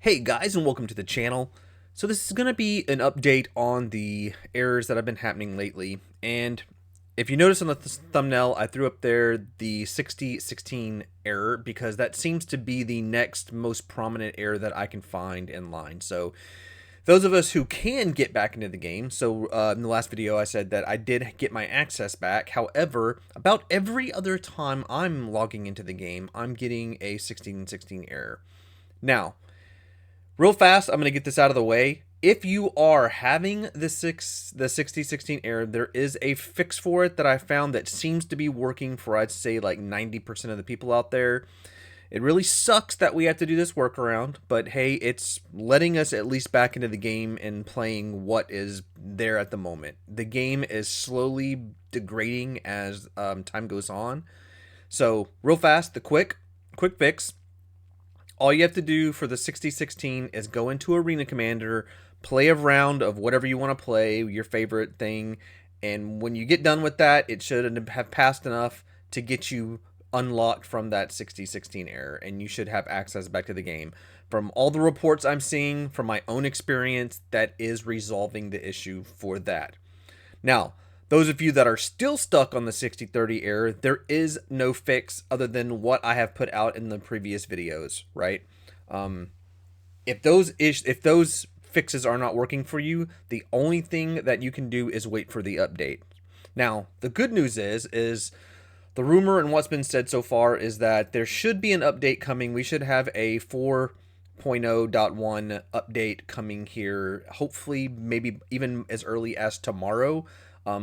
Hey guys, and welcome to the channel. So this is going to be an update on the errors that have been happening lately, and if you notice on the thumbnail, I threw up there the 6016 error because that seems to be the next most prominent error that I can find in line. So those of us who can get back into the game, so in the last video I said that I did get my access back. However, about every other time I'm logging into the game, I'm getting a 1616 error. Now, real fast, I'm going to get this out of the way. If you are having the 6016 error, there is a fix for it that I found that seems to be working for, I'd say, like 90% of the people out there. It really sucks that we have to do this workaround, but hey, it's letting us at least back into the game and playing what is there at the moment. The game is slowly degrading as time goes on. So, real fast, the quick fix. All you have to do for the 6016 is go into Arena Commander, play a round of whatever you want to play, your favorite thing, and when you get done with that, it should have passed enough to get you unlocked from that 6016 error, and you should have access back to the game. From all the reports I'm seeing, from my own experience, that is resolving the issue for that. Now, those of you that are still stuck on the 6030 error, there is no fix other than what I have put out in the previous videos, right? Um, if those fixes are not working for you, the only thing that you can do is wait for the update. Now, the good news is the rumor and what's been said so far is that there should be an update coming. We should have a 4.0.1 update coming here, hopefully maybe even as early as tomorrow.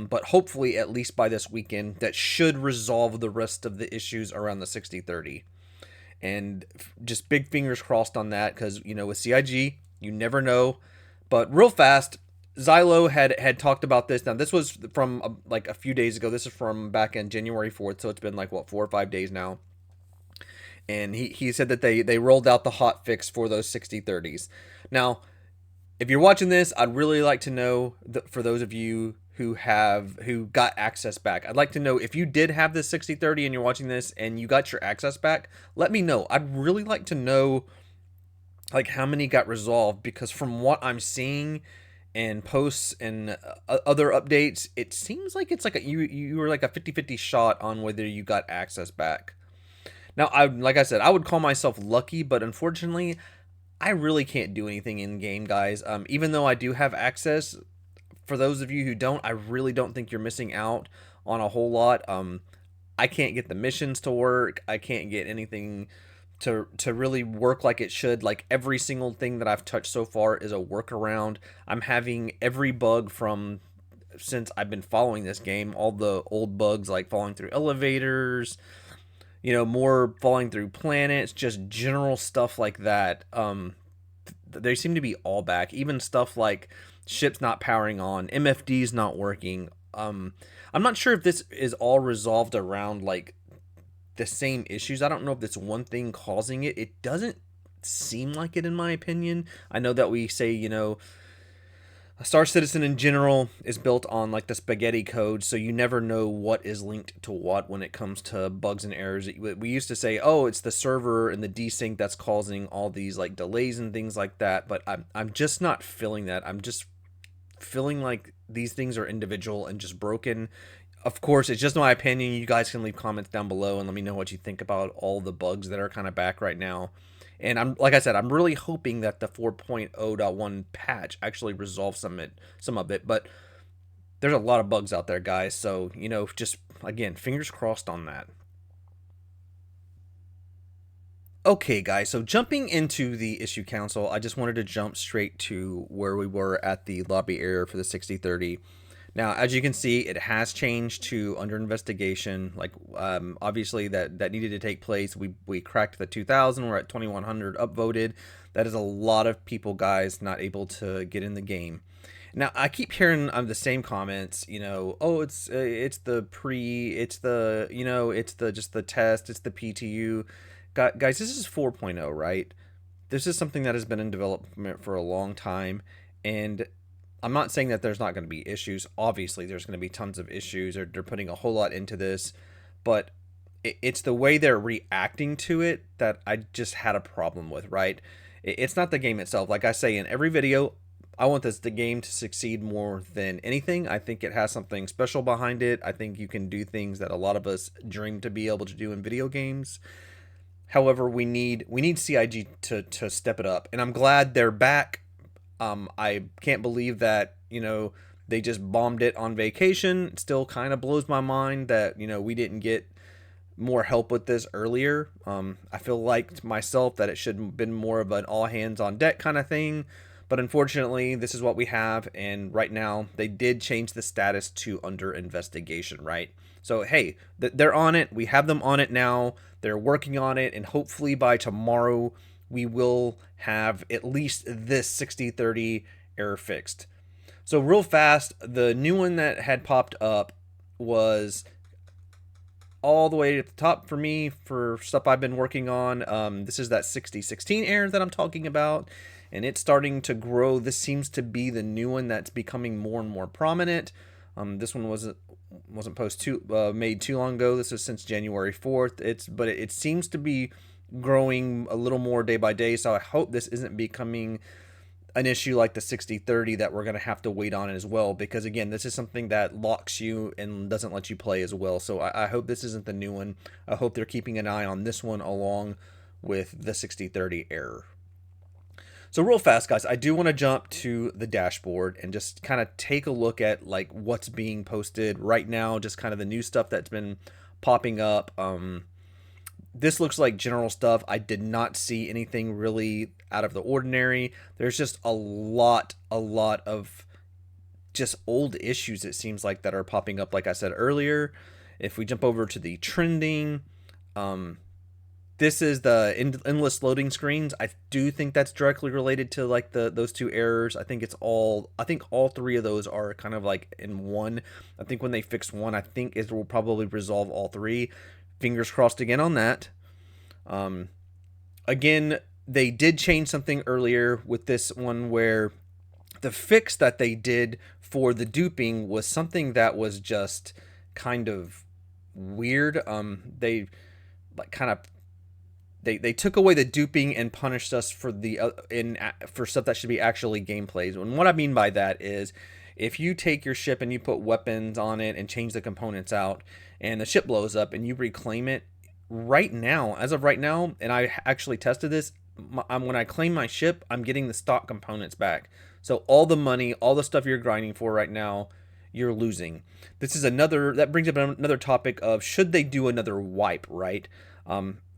But hopefully at least by this weekend, that should resolve the rest of the issues around the 6030. And just big fingers crossed on that, because with CIG, you never know. But real fast, Xylo had talked about this. Now this was from like a few days ago. This is from back in January 4th, so it's been like what, 4 or 5 days now. And he said that they rolled out the hot fix for those 6030s. Now, if you're watching this, I'd really like to know for those of you who got access back. I'd like to know if you did have this 6030 and you're watching this and you got your access back. Let me know. I'd really like to know like how many got resolved, because from what I'm seeing and posts and other updates, it seems like it's like you were like a 50-50 shot on whether you got access back. Now, like I said, I would call myself lucky, but unfortunately, I really can't do anything in game, guys. Even though I do have access, for those of you who don't, I really don't think you're missing out on a whole lot. I can't get the missions to work. I can't get anything to really work like it should. Like every single thing that I've touched so far is a workaround. I'm having every bug from since I've been following this game, all the old bugs like falling through elevators, more falling through planets, just general stuff like that. They seem to be all back. Even stuff like ships not powering on, MFDs not working. I'm not sure if this is all resolved around like the same issues. I don't know if it's one thing causing it. It doesn't seem like it, in my opinion. I know that we say, Star Citizen in general is built on like the spaghetti code, so you never know what is linked to what when it comes to bugs and errors. We used to say, oh, it's the server and the desync that's causing all these like delays and things like that, but I'm just not feeling that. I'm just feeling like these things are individual and just broken. Of course, it's just my opinion. You guys can leave comments down below and let me know what you think about all the bugs that are kind of back right now. And I'm like I said, I'm really hoping that the 4.0.1 patch actually resolves some of it. But there's a lot of bugs out there, guys. So just again, fingers crossed on that. Okay, guys. So jumping into the issue council, I just wanted to jump straight to where we were at the lobby area for the 6030. Now, as you can see, it has changed to under investigation. Like, obviously, that needed to take place. We cracked the 2,000. We're at 2,100 upvoted. That is a lot of people, guys, not able to get in the game. Now, I keep hearing the same comments. Oh, it's just the test. It's the PTU. Guys, this is 4.0, right? This is something that has been in development for a long time, and I'm not saying that there's not going to be issues. Obviously, there's going to be tons of issues. They're putting a whole lot into this, but it's the way they're reacting to it that I just had a problem with, right? It's not the game itself. Like I say in every video, I want the game to succeed more than anything. I think it has something special behind it. I think you can do things that a lot of us dream to be able to do in video games. However, we need CIG to step it up, and I'm glad they're back. I can't believe that they just bombed it on vacation. It still kind of blows my mind that we didn't get more help with this earlier. I feel like myself that it should have been more of an all hands on deck kind of thing. But unfortunately, this is what we have. And right now, they did change the status to under investigation, right? So, hey, they're on it. We have them on it now. They're working on it. And hopefully by tomorrow, we will have at least this 6030 error fixed. So, real fast, the new one that had popped up was all the way at the top for me for stuff I've been working on. This is that 6016 error that I'm talking about, and it's starting to grow. This seems to be the new one that's becoming more and more prominent. This one wasn't made too long ago. This is since January 4th. But it seems to be growing a little more day by day. So I hope this isn't becoming an issue like the 6030 that we're going to have to wait on as well, because again, this is something that locks you and doesn't let you play as well. So I hope this isn't the new one. I hope they're keeping an eye on this one along with the 6030 error. So real fast, guys, I do want to jump to the dashboard and just kind of take a look at like what's being posted right now, just kind of the new stuff that's been popping up. This looks like general stuff. I did not see anything really out of the ordinary. There's just a lot of just old issues, it seems like, that are popping up, like I said earlier. If we jump over to the trending, this is the endless loading screens. I do think that's directly related to like those two errors. I think all three of those are kind of like in one. I think when they fix one, I think it will probably resolve all three. Fingers crossed again on that. Again, they did change something earlier with this one where the fix that they did for the duping was something that was just kind of weird. They like kind of they took away the duping and punished us for for stuff that should be actually gameplays. And what I mean by that is, if you take your ship and you put weapons on it and change the components out, and the ship blows up and you reclaim it, right now, as of right now, and I actually tested this, when I claim my ship, I'm getting the stock components back. So all the money, all the stuff you're grinding for right now, you're losing. This is that brings up another topic of, should they do another wipe, right?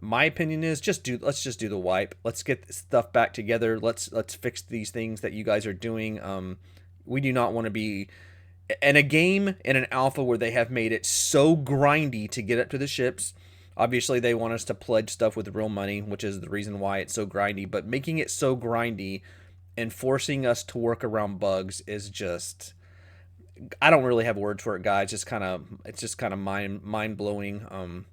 My opinion is let's just do the wipe. Let's get stuff back together. Let's fix these things that you guys are doing. We do not want to be in a game, in an alpha, where they have made it so grindy to get up to the ships. Obviously, they want us to pledge stuff with real money, which is the reason why it's so grindy. But making it so grindy and forcing us to work around bugs is just, I don't really have words for it, guys. It's just kind of mind blowing.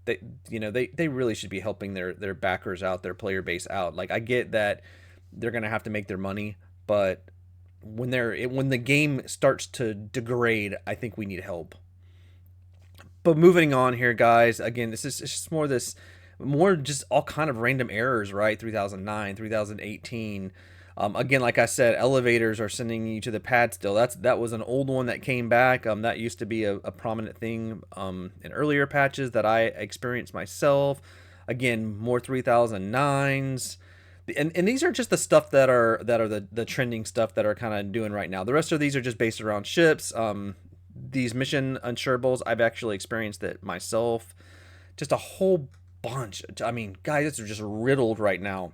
They really should be helping their backers out, their player base out. Like, I get that they're gonna have to make their money, but when the game starts to degrade, I think we need help. But moving on here, guys, again, it's just more just all kind of random errors, right? 3009, 2018. Again, like I said, elevators are sending you to the pad still. That was an old one that came back. That used to be a prominent thing in earlier patches that I experienced myself. Again, more 3009s. And these are just the stuff that are the trending stuff that are kind of doing right now. The rest of these are just based around ships. These mission unsurables, I've actually experienced it myself. Just a whole bunch. I mean, guys, it's just riddled right now.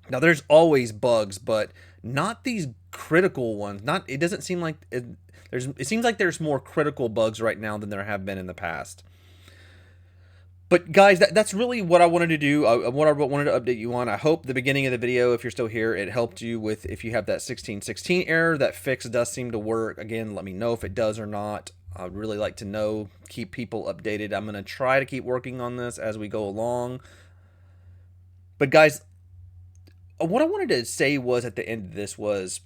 Now, there's always bugs, but not these critical ones. It doesn't seem like it seems like there's more critical bugs right now than there have been in the past. But guys, that's really what I wanted to do. What I wanted to update you on. I hope the beginning of the video, if you're still here, it helped you with, if you have that 1616 error. That fix does seem to work. Again, let me know if it does or not. I'd really like to know. Keep people updated. I'm going to try to keep working on this as we go along. But guys, what I wanted to say was at the end of this was,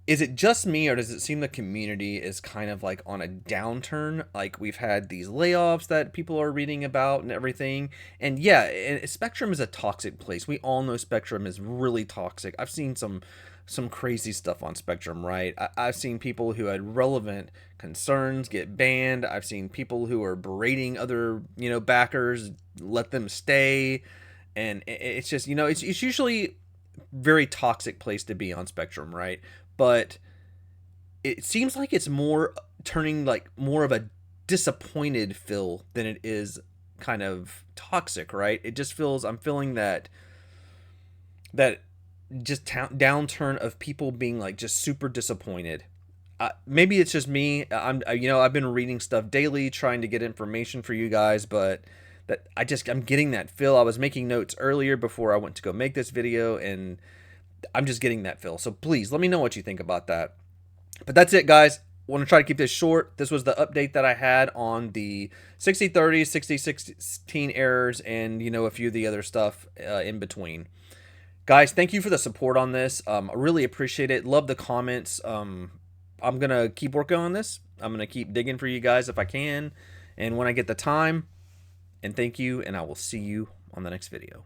Is it just me, or does it seem the community is kind of like on a downturn? Like we've had these layoffs that people are reading about and everything. And yeah, Spectrum is a toxic place. We all know Spectrum is really toxic. I've seen some crazy stuff on Spectrum, right? I've seen people who had relevant concerns get banned. I've seen people who are berating other, backers, let them stay. And it's just, it's usually very toxic place to be on Spectrum, right? But it seems like it's more turning like more of a disappointed feel than it is kind of toxic, right? It just feels I'm feeling that just downturn of people being like just super disappointed. Maybe it's just me. I've been reading stuff daily, trying to get information for you guys, but I'm getting that feel. I was making notes earlier before I went to go make this video, and I'm just getting that feel. So please let me know what you think about that. But that's it, guys. I want to try to keep this short. This was the update that I had on the 6030, 6016 errors, and a few of the other stuff in between. Guys, thank you for the support on this. I really appreciate it. Love the comments. I'm gonna keep working on this. I'm gonna keep digging for you guys if I can, and when I get the time. And thank you, and I will see you on the next video.